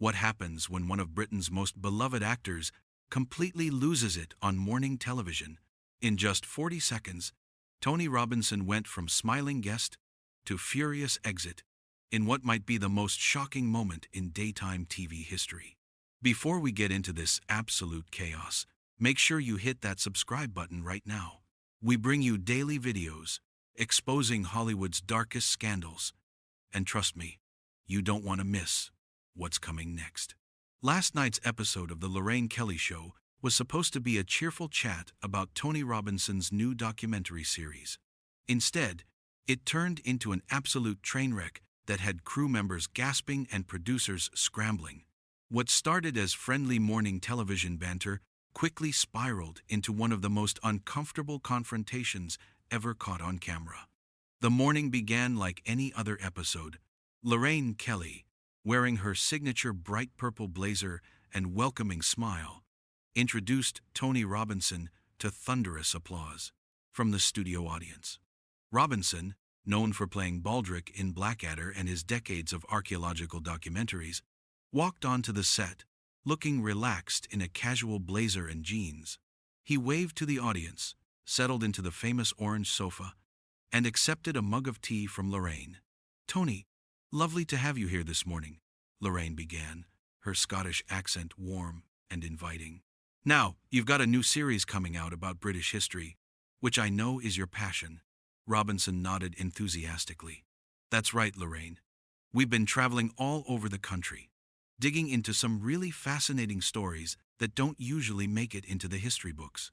What happens when one of Britain's most beloved actors completely loses it on morning television? In just 40 seconds, Tony Robinson went from smiling guest to furious exit in what might be the most shocking moment in daytime TV history. Before we get into this absolute chaos, make sure you hit that subscribe button right now. We bring you daily videos exposing Hollywood's darkest scandals. And trust me, you don't want to miss what's coming next. Last night's episode of the Lorraine Kelly Show was supposed to be a cheerful chat about Tony Robinson's new documentary series. Instead, it turned into an absolute train wreck that had crew members gasping and producers scrambling. What started as friendly morning television banter quickly spiraled into one of the most uncomfortable confrontations ever caught on camera. The morning began like any other episode. Lorraine Kelly, wearing her signature bright purple blazer and welcoming smile, introduced Tony Robinson to thunderous applause from the studio audience. Robinson, known for playing Baldric in Blackadder and his decades of archaeological documentaries, walked onto the set, looking relaxed in a casual blazer and jeans. He waved to the audience, settled into the famous orange sofa, and accepted a mug of tea from Lorraine. "Tony, lovely to have you here this morning," Lorraine began, her Scottish accent warm and inviting. "Now, you've got a new series coming out about British history, which I know is your passion." Robinson nodded enthusiastically. "That's right, Lorraine. We've been traveling all over the country, digging into some really fascinating stories that don't usually make it into the history books.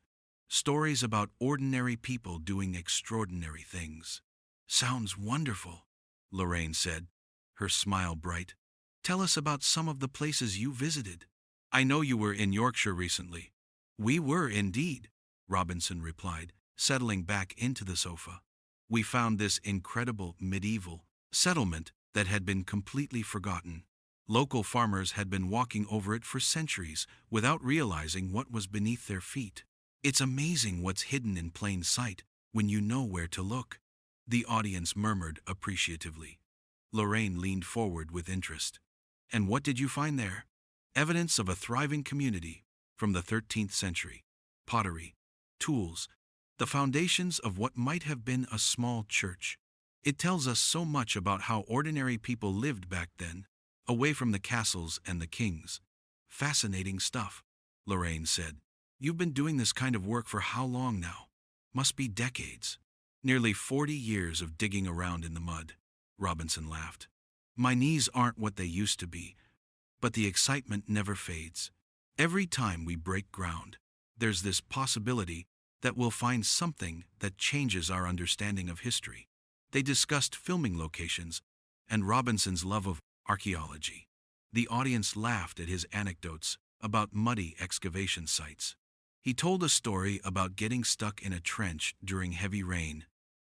Stories about ordinary people doing extraordinary things." "Sounds wonderful," Lorraine said, her smile bright. "Tell us about some of the places you visited." "I know you were in Yorkshire recently." "We were indeed," Robinson replied, settling back into the sofa. "We found this incredible medieval settlement that had been completely forgotten. Local farmers had been walking over it for centuries without realizing what was beneath their feet. It's amazing what's hidden in plain sight when you know where to look," the audience murmured appreciatively. Lorraine leaned forward with interest. "And what did you find there?" "Evidence of a thriving community from the 13th century. Pottery, tools, the foundations of what might have been a small church. It tells us so much about how ordinary people lived back then, away from the castles and the kings." "Fascinating stuff," Lorraine said. "You've been doing this kind of work for how long now?" "Must be decades." "Nearly 40 years of digging around in the mud," Robinson laughed. "My knees aren't what they used to be, but the excitement never fades. Every time we break ground, there's this possibility that we'll find something that changes our understanding of history." They discussed filming locations and Robinson's love of archaeology. The audience laughed at his anecdotes about muddy excavation sites. He told a story about getting stuck in a trench during heavy rain,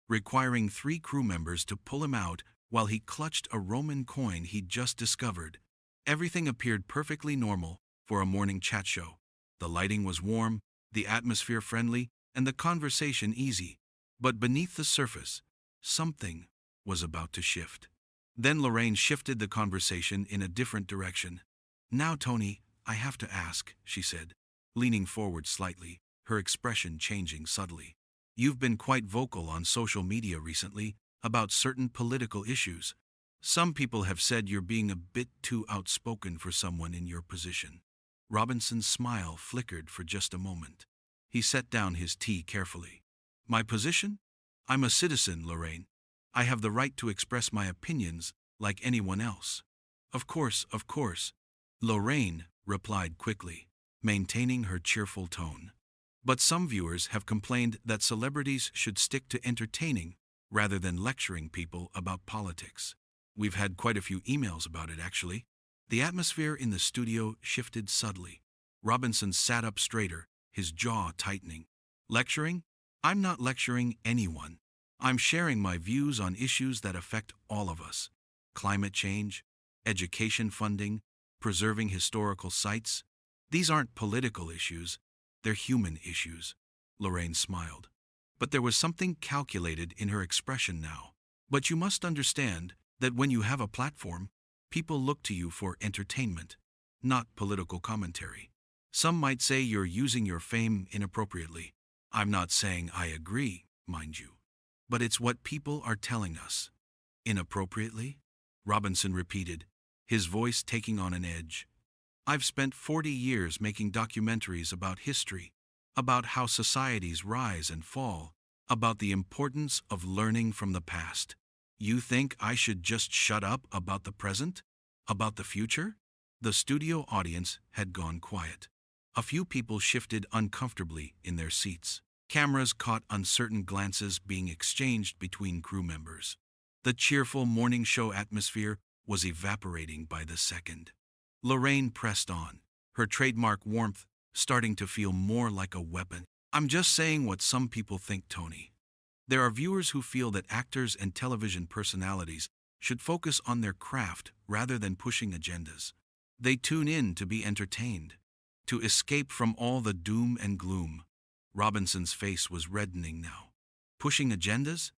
requiring 3 crew members to pull him out while he clutched a Roman coin he'd just discovered. Everything appeared perfectly normal for a morning chat show. The lighting was warm, the atmosphere friendly, and the conversation easy. But beneath the surface, something was about to shift. Then Lorraine shifted the conversation in a different direction. "Now, Tony, I have to ask," she said, leaning forward slightly, her expression changing subtly. "You've been quite vocal on social media recently about certain political issues. Some people have said you're being a bit too outspoken for someone in your position." Robinson's smile flickered for just a moment. He set down his tea carefully. "My position? I'm a citizen, Lorraine. I have the right to express my opinions like anyone else." Of course," Lorraine replied quickly, maintaining her cheerful tone. "But some viewers have complained that celebrities should stick to entertaining rather than lecturing people about politics. We've had quite a few emails about it, actually." The atmosphere in the studio shifted subtly. Robinson sat up straighter, his jaw tightening. "Lecturing? I'm not lecturing anyone. I'm sharing my views on issues that affect all of us. Climate change, education funding, preserving historical sites. These aren't political issues, they're human issues." Lorraine smiled. But there was something calculated in her expression now. "But you must understand that when you have a platform, people look to you for entertainment. not political commentary. Some might say you're using your fame inappropriately. I'm not saying I agree, mind you. But it's what people are telling us. Inappropriately? Robinson repeated, his voice taking on an edge. I've spent 40 years making documentaries about history, about how societies rise and fall, about the importance of learning from the past. You think I should just shut up about the present? About the future? The studio audience had gone quiet. A few people shifted uncomfortably in their seats. Cameras caught uncertain glances being exchanged between crew members. The cheerful morning show atmosphere was evaporating by the second. Lorraine pressed on, her trademark warmth starting to feel more like a weapon. I'm just saying what some people think, Tony. There are viewers who feel that actors and television personalities should focus on their craft rather than pushing agendas. They tune in to be entertained, to escape from all the doom and gloom. Robinson's face was reddening now. Pushing agendas?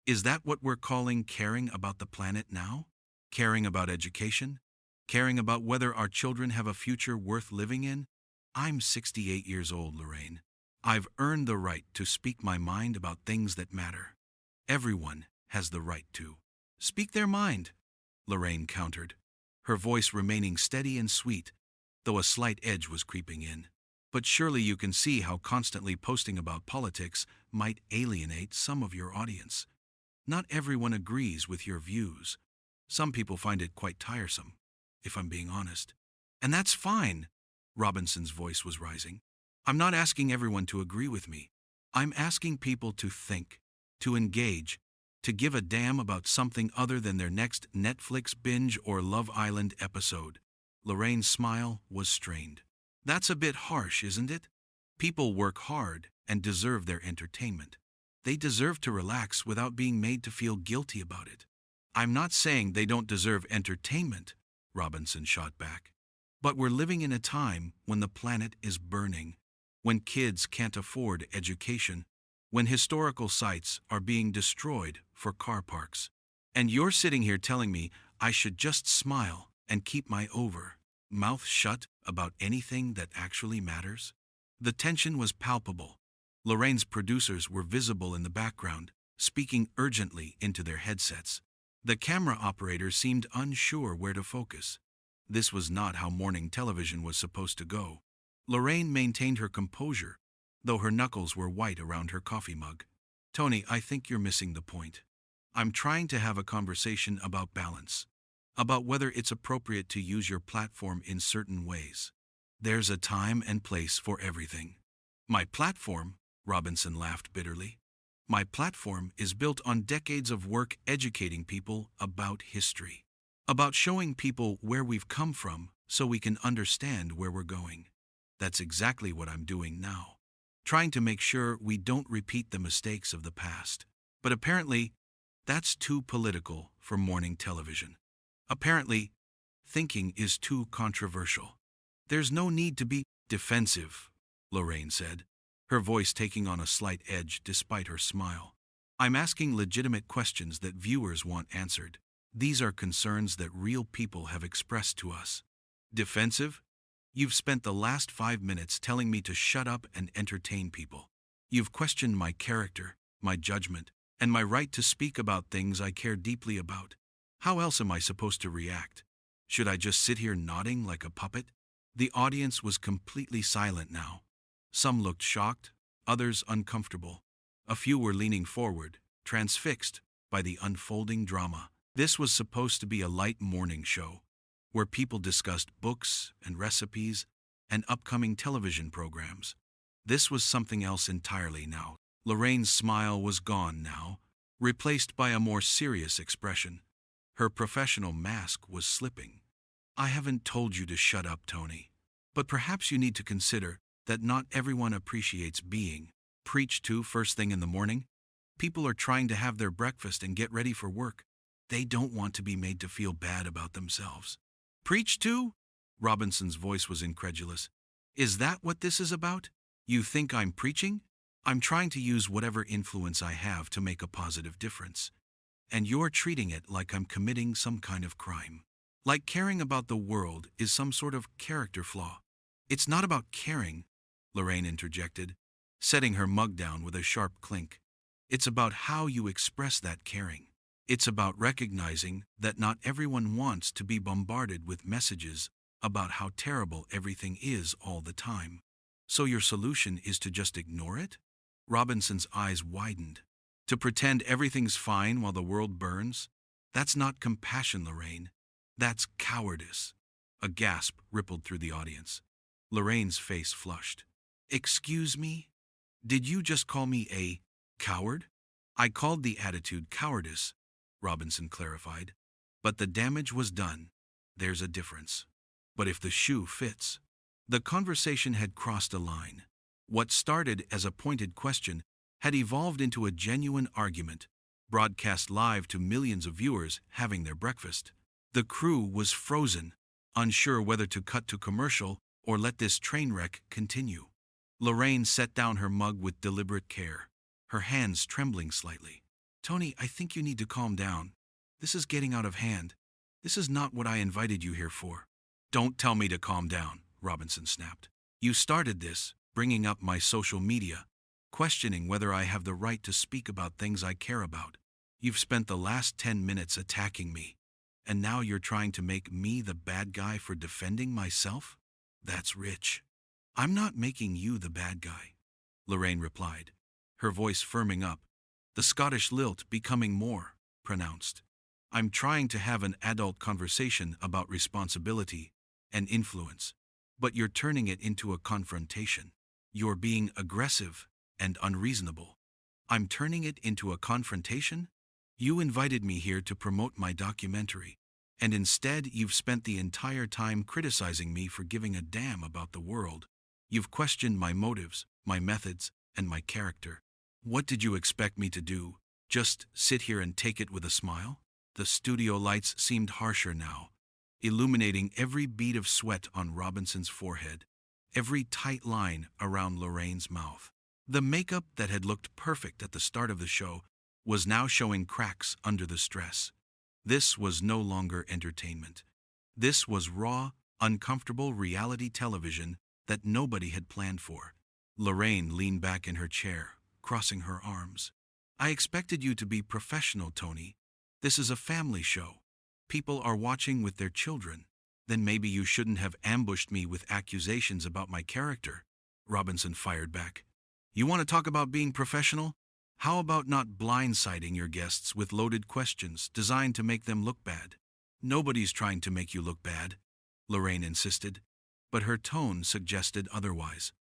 Is that what we're calling caring about the planet now? Caring about education? Caring about whether our children have a future worth living in? I'm 68 years old, Lorraine. I've earned the right to speak my mind about things that matter. Everyone has the right to speak their mind, Lorraine countered, her voice remaining steady and sweet, though a slight edge was creeping in. But surely you can see how constantly posting about politics might alienate some of your audience. Not everyone agrees with your views. Some people find it quite tiresome, if I'm being honest. And that's fine, Robinson's voice was rising. I'm not asking everyone to agree with me. I'm asking people to think, to engage, to give a damn about something other than their next Netflix binge or Love Island episode. Lorraine's smile was strained. That's a bit harsh, isn't it? People work hard and deserve their entertainment. They deserve to relax without being made to feel guilty about it. I'm not saying they don't deserve entertainment, Robinson shot back. But we're living in a time when the planet is burning, when kids can't afford education, when historical sites are being destroyed for car parks. And you're sitting here telling me I should just smile and keep my mouth shut about anything that actually matters? The tension was palpable. Lorraine's producers were visible in the background, speaking urgently into their headsets. The camera operator seemed unsure where to focus. This was not how morning television was supposed to go. Lorraine maintained her composure, though her knuckles were white around her coffee mug. Tony, I think you're missing the point. I'm trying to have a conversation about balance, about whether it's appropriate to use your platform in certain ways. There's a time and place for everything. My platform? Robinson laughed bitterly. My platform is built on decades of work educating people about history, about showing people where we've come from so we can understand where we're going. That's exactly what I'm doing now, trying to make sure we don't repeat the mistakes of the past. But apparently, that's too political for morning television. Apparently, thinking is too controversial. There's no need to be defensive, Lorraine said, her voice taking on a slight edge despite her smile. I'm asking legitimate questions that viewers want answered. These are concerns that real people have expressed to us. Defensive? You've spent the last 5 minutes telling me to shut up and entertain people. You've questioned my character, my judgment, and my right to speak about things I care deeply about. How else am I supposed to react? Should I just sit here nodding like a puppet? The audience was completely silent now. Some looked shocked, others uncomfortable. A few were leaning forward, transfixed by the unfolding drama. This was supposed to be a light morning show, where people discussed books and recipes and upcoming television programs. This was something else entirely now. Lorraine's smile was gone now, replaced by a more serious expression. Her professional mask was slipping. I haven't told you to shut up, Tony. But perhaps you need to consider that not everyone appreciates being preached to first thing in the morning. People are trying to have their breakfast and get ready for work. They don't want to be made to feel bad about themselves. Preached to? Robinson's voice was incredulous. Is that what this is about? You think I'm preaching? I'm trying to use whatever influence I have to make a positive difference. And you're treating it like I'm committing some kind of crime. Like caring about the world is some sort of character flaw. It's not about caring, Lorraine interjected, setting her mug down with a sharp clink. It's about how you express that caring. It's about recognizing that not everyone wants to be bombarded with messages about how terrible everything is all the time. So your solution is to just ignore it? Robinson's eyes widened. To pretend everything's fine while the world burns? That's not compassion, Lorraine. That's cowardice. A gasp rippled through the audience. Lorraine's face flushed. Excuse me? Did you just call me a coward? I called the attitude cowardice, Robinson clarified. But the damage was done. There's a difference. But if the shoe fits. The conversation had crossed a line. What started as a pointed question had evolved into a genuine argument, broadcast live to millions of viewers having their breakfast. The crew was frozen, unsure whether to cut to commercial or let this train wreck continue. Lorraine set down her mug with deliberate care, her hands trembling slightly. Tony, I think you need to calm down. This is getting out of hand. This is not what I invited you here for. Don't tell me to calm down, Robinson snapped. You started this, bringing up my social media, questioning whether I have the right to speak about things I care about. You've spent the last 10 minutes attacking me, and now you're trying to make me the bad guy for defending myself? That's rich. I'm not making you the bad guy, Lorraine replied, her voice firming up, the Scottish lilt becoming more pronounced. I'm trying to have an adult conversation about responsibility and influence, but you're turning it into a confrontation. You're being aggressive and unreasonable. I'm turning it into a confrontation? You invited me here to promote my documentary, and instead you've spent the entire time criticizing me for giving a damn about the world. You've questioned my motives, my methods, and my character. What did you expect me to do? Just sit here and take it with a smile? The studio lights seemed harsher now, illuminating every bead of sweat on Robinson's forehead, every tight line around Lorraine's mouth. The makeup that had looked perfect at the start of the show was now showing cracks under the stress. This was no longer entertainment. This was raw, uncomfortable reality television that nobody had planned for. Lorraine leaned back in her chair, crossing her arms. I expected you to be professional, Tony. This is a family show. People are watching with their children. Then maybe you shouldn't have ambushed me with accusations about my character, Robinson fired back. You want to talk about being professional? How about not blindsiding your guests with loaded questions designed to make them look bad? Nobody's trying to make you look bad, Lorraine insisted, but her tone suggested otherwise.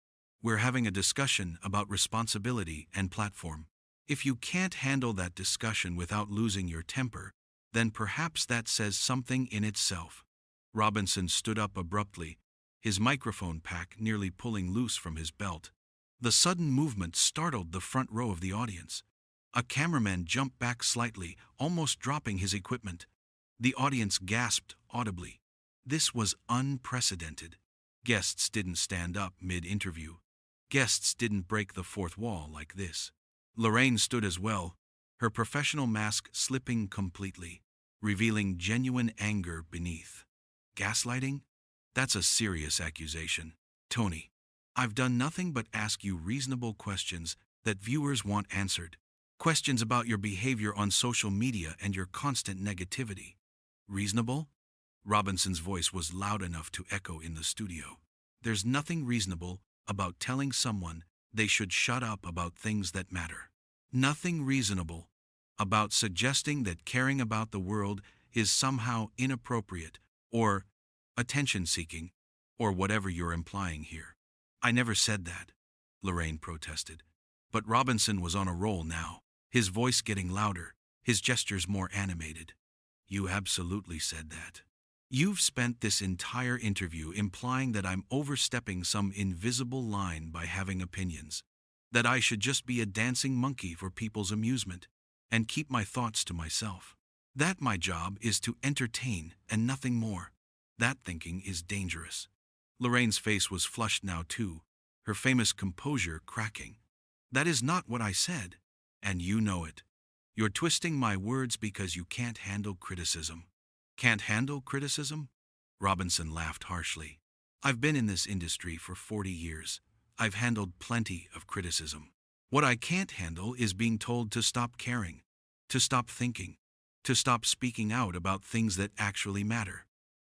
We're having a discussion about responsibility and platform. If you can't handle that discussion without losing your temper, then perhaps that says something in itself. Robinson stood up abruptly, his microphone pack nearly pulling loose from his belt. The sudden movement startled the front row of the audience. A cameraman jumped back slightly, almost dropping his equipment. The audience gasped audibly. This was unprecedented. Guests didn't stand up mid-interview. Guests didn't break the fourth wall like this. Lorraine stood as well, her professional mask slipping completely, revealing genuine anger beneath. Gaslighting? That's a serious accusation. Tony, I've done nothing but ask you reasonable questions that viewers want answered. Questions about your behavior on social media and your constant negativity. Reasonable? Robinson's voice was loud enough to echo in the studio. There's nothing reasonable about telling someone they should shut up about things that matter. Nothing reasonable about suggesting that caring about the world is somehow inappropriate or attention-seeking or whatever you're implying here. I never said that, Lorraine protested. But Robinson was on a roll now, his voice getting louder, his gestures more animated. You absolutely said that. You've spent this entire interview implying that I'm overstepping some invisible line by having opinions, that I should just be a dancing monkey for people's amusement and keep my thoughts to myself. That my job is to entertain and nothing more. That thinking is dangerous. Lorraine's face was flushed now too, her famous composure cracking. That is not what I said, and you know it. You're twisting my words because you can't handle criticism. Can't handle criticism? Robinson laughed harshly. I've been in this industry for 40 years. I've handled plenty of criticism. What I can't handle is being told to stop caring, to stop thinking, to stop speaking out about things that actually matter.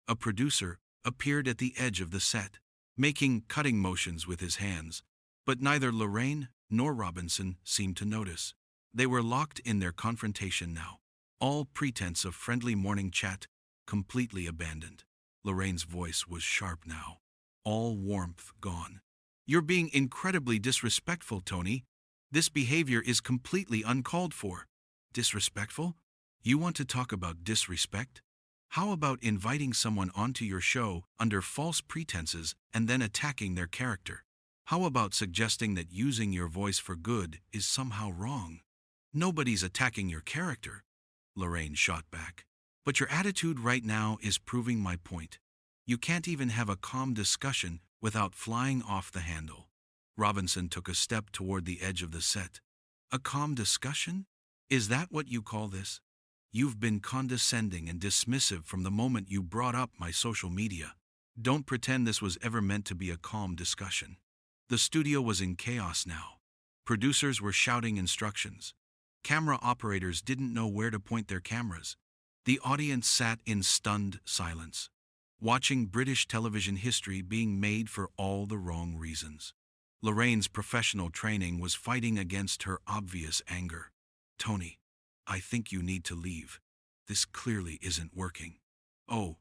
A producer appeared at the edge of the set, making cutting motions with his hands, but neither Lorraine nor Robinson seemed to notice. They were locked in their confrontation now, all pretense of friendly morning chat completely abandoned. Lorraine's voice was sharp now, all warmth gone. You're being incredibly disrespectful, Tony. This behavior is completely uncalled for. Disrespectful? You want to talk about disrespect? How about inviting someone onto your show under false pretenses and then attacking their character? How about suggesting that using your voice for good is somehow wrong? Nobody's attacking your character, Lorraine shot back. But your attitude right now is proving my point. You can't even have a calm discussion without flying off the handle. Robinson took a step toward the edge of the set. A calm discussion? Is that what you call this? You've been condescending and dismissive from the moment you brought up my social media. Don't pretend this was ever meant to be a calm discussion. The studio was in chaos now. Producers were shouting instructions. Camera operators didn't know where to point their cameras. The audience sat in stunned silence, watching British television history being made for all the wrong reasons. Lorraine's professional training was fighting against her obvious anger. Tony, I think you need to leave. This clearly isn't working. Oh,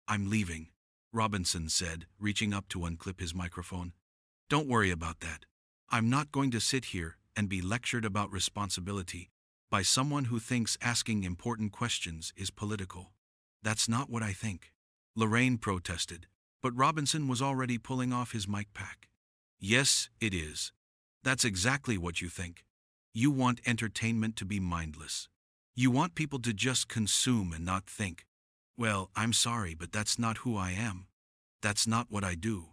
I'm leaving, Robinson said, reaching up to unclip his microphone. Don't worry about that. I'm not going to sit here and be lectured about responsibility by someone who thinks asking important questions is political. That's not what I think. Lorraine protested, but Robinson was already pulling off his mic pack. Yes, it is. That's exactly what you think. You want entertainment to be mindless. You want people to just consume and not think. Well, I'm sorry, but that's not who I am. That's not what I do.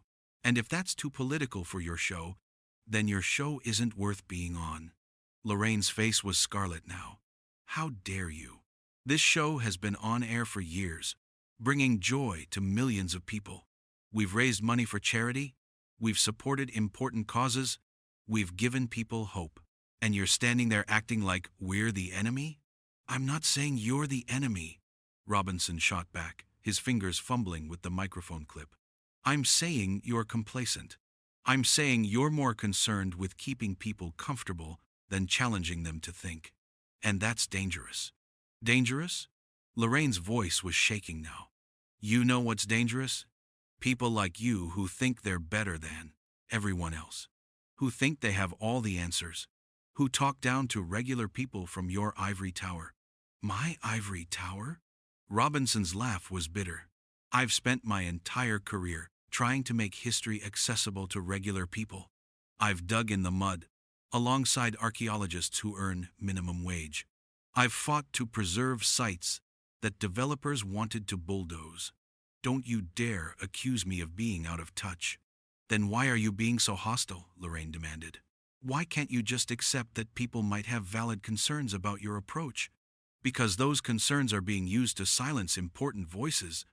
And if that's too political for your show, then your show isn't worth being on. Lorraine's face was scarlet now. How dare you? This show has been on air for years, bringing joy to millions of people. We've raised money for charity. We've supported important causes. We've given people hope. And you're standing there acting like we're the enemy? I'm not saying you're the enemy, Robinson shot back, his fingers fumbling with the microphone clip. I'm saying you're complacent. I'm saying you're more concerned with keeping people comfortable than challenging them to think. And that's dangerous. Dangerous? Lorraine's voice was shaking now. You know what's dangerous? People like you who think they're better than everyone else, who think they have all the answers, who talk down to regular people from your ivory tower. My ivory tower? Robinson's laugh was bitter. I've spent my entire career trying to make history accessible to regular people. I've dug in the mud, alongside archaeologists who earn minimum wage. I've fought to preserve sites that developers wanted to bulldoze. Don't you dare accuse me of being out of touch. Then why are you being so hostile? Lorraine demanded. Why can't you just accept that people might have valid concerns about your approach? Because those concerns are being used to silence important voices.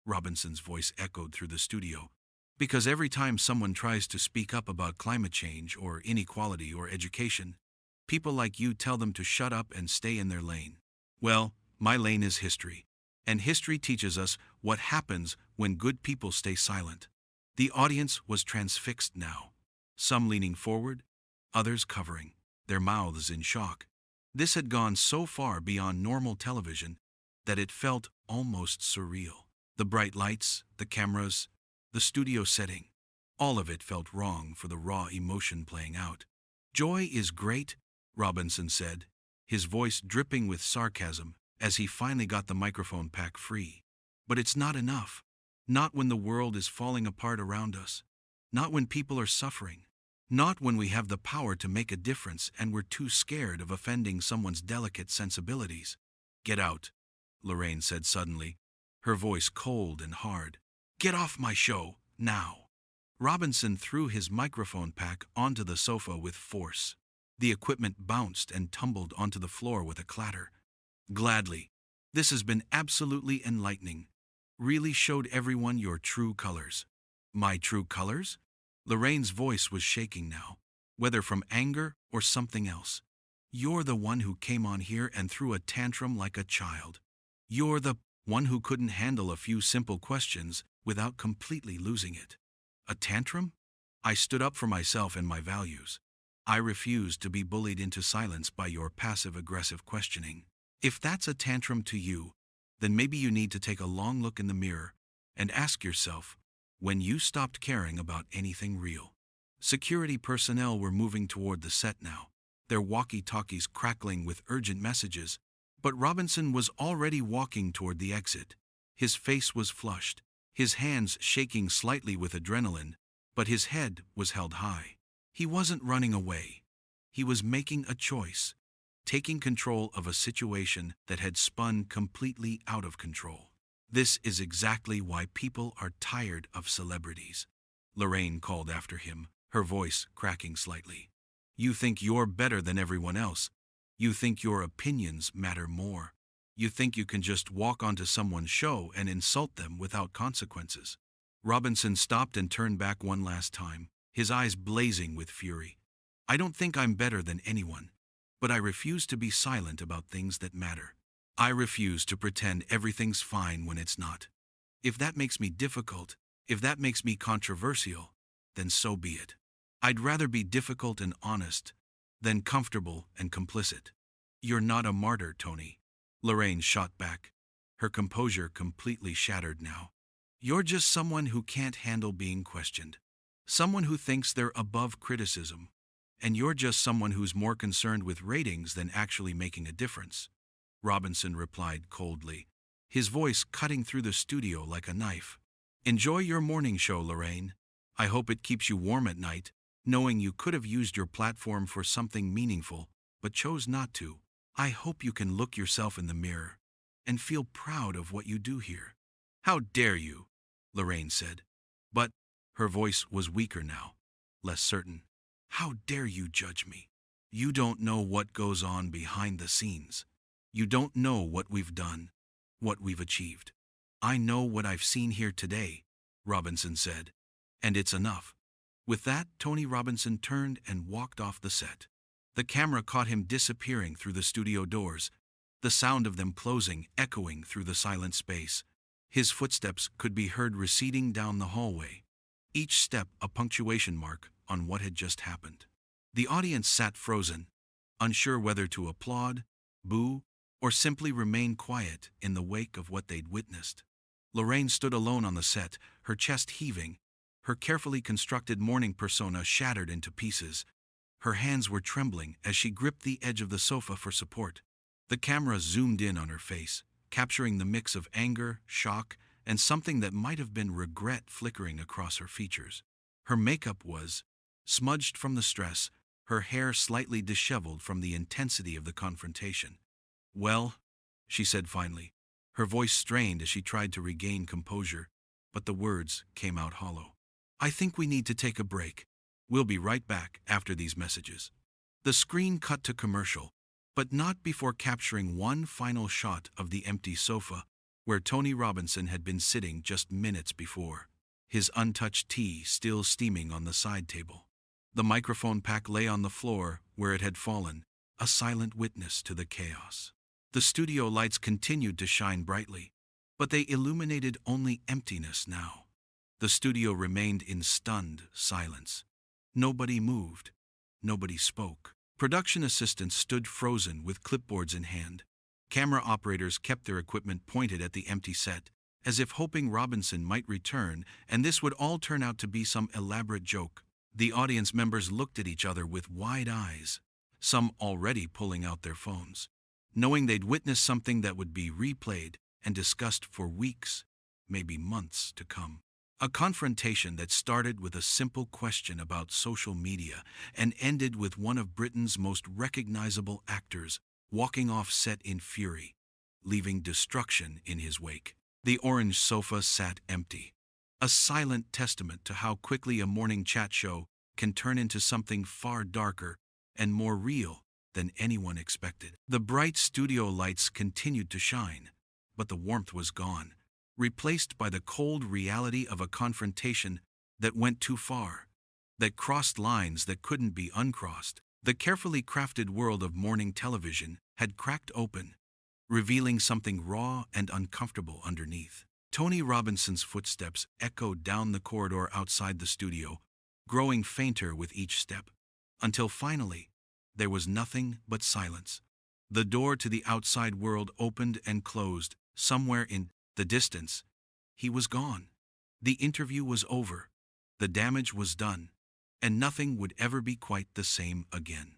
Robinson's voice echoed through the studio. Because every time someone tries to speak up about climate change or inequality or education, people like you tell them to shut up and stay in their lane. Well, my lane is history, and history teaches us what happens when good people stay silent. The audience was transfixed now, some leaning forward, others covering their mouths in shock. This had gone so far beyond normal television that it felt almost surreal. The bright lights, the cameras, the studio setting, all of it felt wrong for the raw emotion playing out. Joy is great, Robinson said, his voice dripping with sarcasm as he finally got the microphone pack free. But it's not enough. Not when the world is falling apart around us. Not when people are suffering. Not when we have the power to make a difference and we're too scared of offending someone's delicate sensibilities. Get out, Lorraine said suddenly, her voice cold and hard. Get off my show, now. Robinson threw his microphone pack onto the sofa with force. The equipment bounced and tumbled onto the floor with a clatter. Gladly. This has been absolutely enlightening. Really showed everyone your true colors." "My true colors?" Lorraine's voice was shaking now, whether from anger or something else. "You're the one who came on here and threw a tantrum like a child. You're the one who couldn't handle a few simple questions without completely losing it." "A tantrum?" "I stood up for myself and my values. I refused to be bullied into silence by your passive-aggressive questioning. If that's a tantrum to you, then maybe you need to take a long look in the mirror and ask yourself when you stopped caring about anything real." Security personnel were moving toward the set now, their walkie-talkies crackling with urgent messages, but Robinson was already walking toward the exit. His face was flushed, his hands shaking slightly with adrenaline, but his head was held high. He wasn't running away. He was making a choice, taking control of a situation that had spun completely out of control. "This is exactly why people are tired of celebrities," Lorraine called after him, her voice cracking slightly. "You think you're better than everyone else. You think your opinions matter more. You think you can just walk onto someone's show and insult them without consequences." Robinson stopped and turned back one last time, his eyes blazing with fury. "I don't think I'm better than anyone, but I refuse to be silent about things that matter. I refuse to pretend everything's fine when it's not. If that makes me difficult, if that makes me controversial, then so be it. I'd rather be difficult and honest than comfortable and complicit." "You're not a martyr, Tony," Lorraine shot back, her composure completely shattered now. "You're just someone who can't handle being questioned. Someone who thinks they're above criticism. And you're just someone who's more concerned with ratings than actually making a difference," Robinson replied coldly, his voice cutting through the studio like a knife. "Enjoy your morning show, Lorraine. I hope it keeps you warm at night, knowing you could have used your platform for something meaningful, but chose not to. I hope you can look yourself in the mirror and feel proud of what you do here." "How dare you?" Lorraine said. But her voice was weaker now, less certain. "How dare you judge me? You don't know what goes on behind the scenes. You don't know what we've done, what we've achieved." "I know what I've seen here today," Robinson said, "and it's enough." With that, Tony Robinson turned and walked off the set. The camera caught him disappearing through the studio doors, the sound of them closing echoing through the silent space. His footsteps could be heard receding down the hallway, each step a punctuation mark on what had just happened. The audience sat frozen, unsure whether to applaud, boo, or simply remain quiet in the wake of what they'd witnessed. Lorraine stood alone on the set, her chest heaving, her carefully constructed morning persona shattered into pieces. Her hands were trembling as she gripped the edge of the sofa for support. The camera zoomed in on her face, capturing the mix of anger, shock, and something that might have been regret flickering across her features. Her makeup was smudged from the stress, her hair slightly disheveled from the intensity of the confrontation. "Well," she said finally, her voice strained as she tried to regain composure, but the words came out hollow. "I think we need to take a break. We'll be right back after these messages." The screen cut to commercial, but not before capturing one final shot of the empty sofa where Tony Robinson had been sitting just minutes before, his untouched tea still steaming on the side table. The microphone pack lay on the floor where it had fallen, a silent witness to the chaos. The studio lights continued to shine brightly, but they illuminated only emptiness now. The studio remained in stunned silence. Nobody moved. Nobody spoke. Production assistants stood frozen with clipboards in hand. Camera operators kept their equipment pointed at the empty set, as if hoping Robinson might return and this would all turn out to be some elaborate joke. The audience members looked at each other with wide eyes, some already pulling out their phones, knowing they'd witnessed something that would be replayed and discussed for weeks, maybe months to come. A confrontation that started with a simple question about social media and ended with one of Britain's most recognizable actors walking off set in fury, leaving destruction in his wake. The orange sofa sat empty, a silent testament to how quickly a morning chat show can turn into something far darker and more real than anyone expected. The bright studio lights continued to shine, but the warmth was gone, replaced by the cold reality of a confrontation that went too far, that crossed lines that couldn't be uncrossed. The carefully crafted world of morning television had cracked open, revealing something raw and uncomfortable underneath. Tony Robinson's footsteps echoed down the corridor outside the studio, growing fainter with each step, until finally, there was nothing but silence. The door to the outside world opened and closed. Somewhere in the distance, he was gone. The interview was over. The damage was done, and nothing would ever be quite the same again.